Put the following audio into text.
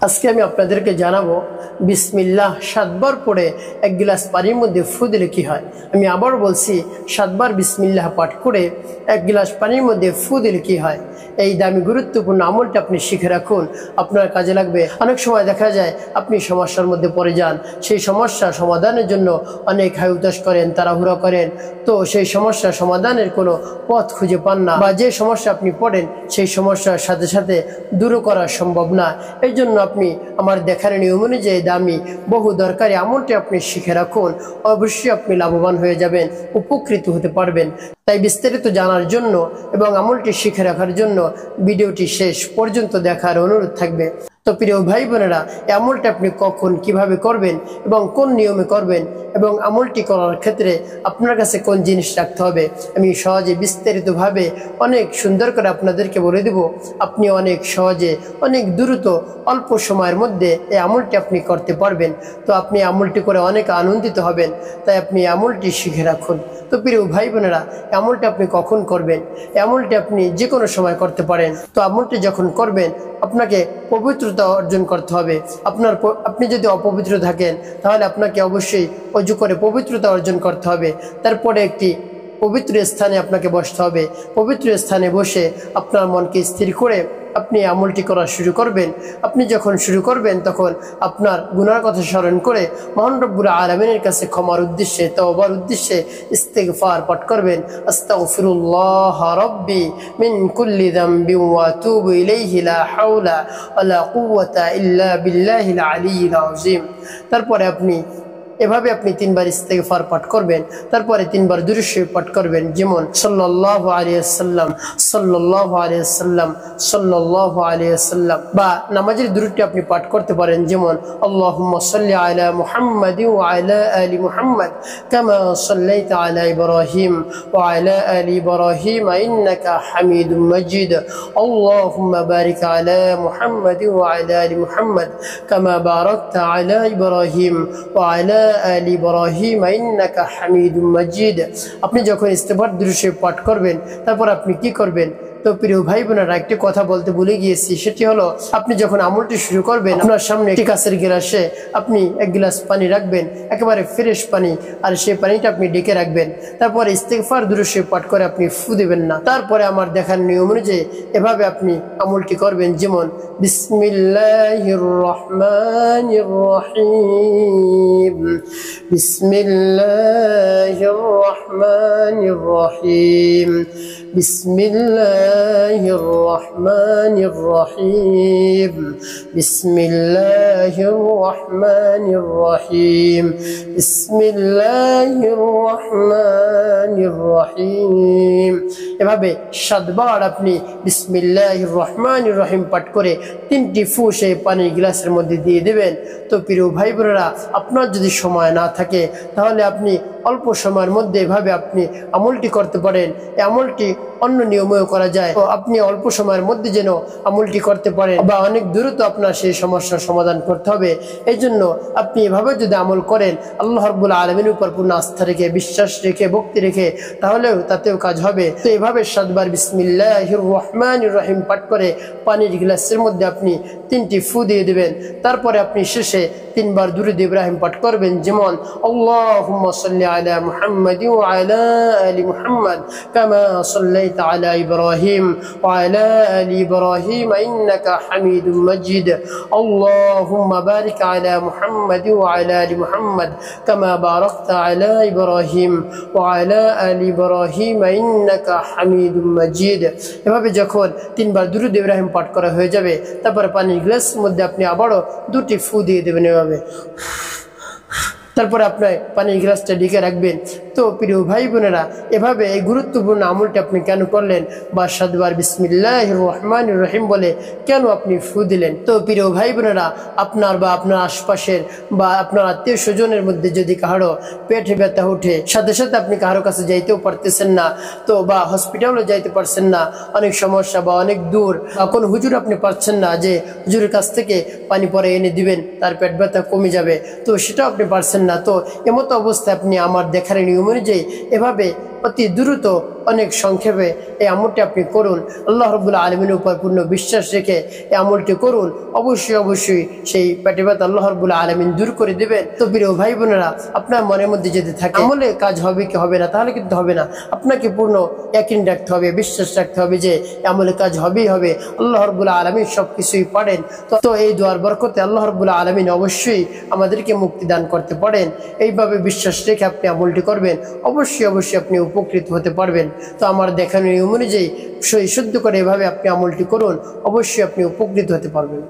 আজকে আমি আপনাদেরকে জানাবো বিসমিল্লাহ 7 বার পড়ে এক গ্লাস পানির মধ্যে ফু দিলে কি হয়। আমি আবার বলছি 7 বার বিসমিল্লাহ পাঠ করে এক গ্লাস পানির মধ্যে ফু দিলে কি হয়। এই দামি গুরুত্বপূর্ণ আমলটা আপনি শিখে রাখুন, আপনার কাজে লাগবে। অনেক সময় দেখা যায় আপনি সমস্যার মধ্যে পড়ে যান, সেই সমস্যা সমাধানের জন্য অনেক হায়ুতাস করেন, তাড়াহুড়া করেন, তো সেই সমস্যা সমাধানের কোনো পথ খুঁজে পান না, বা যে সমস্যা আপনি পড়েন সেই সমস্যার সাথে সাথে দূর করা সম্ভব না। এই জন্য আপনি আমার দেখার নিয়ম অনুযায়ী দামি বহু দরকারি আমলটি আপনি শিখে রাখুন, অবশ্যই আপনি লাভবান হয়ে যাবেন, উপকৃত হতে পারবেন। তাই বিস্তারিত জানার জন্য এবং আমলটি শিখে রাখার জন্য ভিডিওটি শেষ পর্যন্ত দেখার অনুরোধ থাকবে। তো প্রিয় ভাই বোনেরা, এই আমলটি আপনি কখন কিভাবে করবেন এবং কোন নিয়মে করবেন এবং আমলটি করার ক্ষেত্রে আপনার কাছে কোন জিনিস রাখতে হবে, আমি সহজে বিস্তারিতভাবে অনেক সুন্দর করে আপনাদেরকে বলে দেব। আপনি অনেক সহজে অনেক দ্রুত অল্প সময়ের মধ্যে এই আমলটি আপনি করতে পারবেন। তো আপনি আমলটি করে অনেক আনন্দিত হবেন, তাই আপনি আমলটি শিখে রাখুন। তো প্রিয় ভাই বোনেরা, আমলটি আপনি কখন করবেন? আমলটি আপনি যে কোনো সময় করতে পারেন। তো আমলটি যখন করবেন আপনাকে পবিত্রতা অর্জন করতে হবে। আপনি যদি অপবিত্র থাকেন তাহলে আপনাকে অবশ্যই অজু করে পবিত্রতা অর্জন করতে হবে। তারপরে একটি পবিত্র স্থানে আপনাকে বসতে হবে। পবিত্র স্থানে বসে আপনার মনকে স্থির করে আপনি আমলটি করা শুরু করবেন। আপনি যখন শুরু করবেন তখন আপনার গুনার কথা স্মরণ করে মহান রব্বুল আলামিনের কাছে ক্ষমার উদ্দেশ্যে, তওবার উদ্দেশ্যে ইস্তিগফার পাঠ করবেন। আস্তাগফিরুল্লাহ রাব্বি মিন কুল্লি যামবি ওয়া আতুবু ইলাইহি লা হাওলা ওয়া লা কুওয়াতা ইল্লা বিল্লাহিল আলিয়্যিল আযীম। তারপরে আপনি এভাবে আপনি 3 বার ইস্তিগফার পাঠ করবেন, তারপরে 3 বার দুরূদ শরীফ পাঠ করবেন, যেমন সাল্লাল্লাহু আলাইহি ওয়াসাল্লাম, সাল্লাল্লাহু আলাইহি ওয়াসাল্লাম, সাল্লাল্লাহু আলাইহি ওয়াসাল্লাম। বা নামাজের দুরূদটি আপনি পাঠ করতে পারেন, যেমন আল্লাহুম্মা সাল্লি আলা মুহাম্মাদিন ওয়া আলা আলি মুহাম্মাদ কামা সাল্লাইতা আলা ইব্রাহিম ওয়া আলা আলি ইব্রাহিম ইন্নাকা হামিদুম মাজিদ। আল্লাহুম্মা বারিক আলা মুহাম্মাদিন ওয়া আলা আলি মুহাম্মাদ কামা বারাকতা আলা ইব্রাহিম ওয়া আলা আলি ইব্রাহিম ইন্নাকা হামিদুম মাজিদ। আপনি যখন ইস্তিগফার দুরূদ শরীফ পাঠ করবেন তারপর আপনি কি করবেন? তো প্রিয় ভাই বোনেরা, একটি কথা বলতে ভুলে গিয়েছি, সেটি হলো আপনি যখন আমলটি শুরু করবেন আপনার সামনে একটি কাঁচের গ্লাসে আপনি এক গ্লাস পানি রাখবেন, একেবারে ফ্রেশ পানি, আর সেই পানিটা আপনি ঢেকে রাখবেন। তারপরে ইস্তিগফার দুরূদ শরীফ পাঠ করে আপনি ফু দেবেন না। তারপরে আমার দেখার নিয়ম অনুযায়ী এভাবে আপনি আমলটি করবেন, যেমন বিসমিল্লাহির রহমানির রহিম, বিসমিল্লাহির রহমানির রহিম, বিসমিল্লাহির রহমানির রহিম, বিসমিল্লাহির রহমানির রহিম, বিসমিল্লাহির রহমানির রহিম। এভাবে 7 বার আপনি বিসমিল্লাহির রহমানির রহিম পাঠ করে 3টি ফু সেই পানির গ্লাসের মধ্যে দিয়ে দেবেন। তো প্রিয় ভাই বোনেরা, আপনার যদি সময় না থাকে তাহলে আপনি অল্প সময়ের মধ্যে এভাবে আপনি আমলটি করতে পারেন। এই আমলটি অন্য নিয়মেও করা যায়, তো আপনি অল্প সময়ের মধ্যে যেন আমলটি করতে পারেন, বা অনেক দ্রুত আপনার সেই সমস্যার সমাধান করতে হবে। এই জন্য আপনি এভাবে যদি আমল করেন, আল্লাহ রাব্বুল আলামিনের উপর পূর্ণ আস্থা রেখে, বিশ্বাস রেখে, ভক্তি রেখে, তাহলেও তাতেও কাজ হবে। তো এভাবে 7 বার বিসমিল্লাহির রহমানির রহিম পাঠ করে পানির গ্লাসের মধ্যে আপনি 3টি ফু দিয়ে দেবেন। তারপরে আপনি শেষে 3 বার দুরূদ ইব্রাহিম পাঠ করবেন, যেমন আল্লাহুম্মা সাল্লি আলা মুহাম্মাদিন ওয়া আলা আলি মুহাম্মাদ কামা সাল্লাইতা আলা ইব্রাহিম ওয়া আলা আলি ইব্রাহিম ইন্নাকা হামিদুম মাজিদ। আল্লাহুম্মা বারিক আলা মুহাম্মাদিন ওয়া আলা আলি মুহাম্মাদ কামা বারাকতা আলা ইব্রাহিম ওয়া আলা আলি ইব্রাহিম ইন্নাকা হামিদুম মাজিদ। এভাবে যখন 3 বার দুরূদ ইব্রাহিম পাঠ করা হয়ে যাবে, তারপরে পানির গ্লাসের মধ্যে আপনি আবারও 2টি ফু দিয়ে দেবেন এভাবে। তারপরে আপনার পানির গ্লাসটা ঢেকে রাখবেন। তো প্রিয় ভাই বোনেরা, এভাবে এই গুরুত্বপূর্ণ আমলটি আপনি কেন করলেন, বা 7 বার বিসমিল্লাহির রহমানির রহিম বলে কেন আপনি ফু দিলেন? তো প্রিয় ভাই বোনেরা, আপনার বা আপনার আশপাশের বা আপনার আত্মীয় স্বজনের মধ্যে যদি কারো পেটে ব্যথা উঠে, সাথে সাথে আপনি কারো কাছে যাইতেও পারতেছেন না, তো বা হসপিটালও যাইতে পারছেন না, অনেক সমস্যা বা অনেক দূর, বা কোনো হুজুর আপনি পাচ্ছেন না যে হুজুরের কাছ থেকে পানি পরে এনে দিবেন, তার পেট ব্যথা কমে যাবে, তো সেটাও আপনি পারছেন না। তো এমতো অবস্থায় আপনি আমার দেখার নিয়ম অনুযায়ী এভাবে অতি দ্রুত অনেক সংক্ষেপে এই আমলটি আপনি করুন। আল্লাহ রাব্বুল আলামিনের উপর পূর্ণ বিশ্বাস রেখে এই আমলটি করুন। অবশ্যই সেই পেটে ব্যথা আল্লাহ রাব্বুল আলামিন দূর করে দেবেন। তো প্রিয় ভাই বোনেরা, আপনার মনের মধ্যে যদি থাকে আমলে কাজ হবে কি হবে না, তাহলে কিন্তু হবে না। আপনাকে পূর্ণ ইয়াকিন রাখতে হবে, বিশ্বাস রাখতে হবে যে আমলে কাজ হবেই হবে। আল্লাহ রাব্বুল আলামিন সবকিছুই পারেন। তো এই দুয়ার বরকতে আল্লাহ রাব্বুল আলামিন অবশ্যই আমাদেরকে মুক্তি দান করতে পারেন। এইভাবে বিশ্বাস রেখে আপনি আমলটি করবেন, অবশ্যই আপনি উপকৃত হতে পারবেন। তো আমার দেখানো নিয়ম অনুযায়ী শুদ্ধ করে এভাবে আপনি আমলটি করুন, অবশ্যই আপনি উপকৃত হতে পারবেন।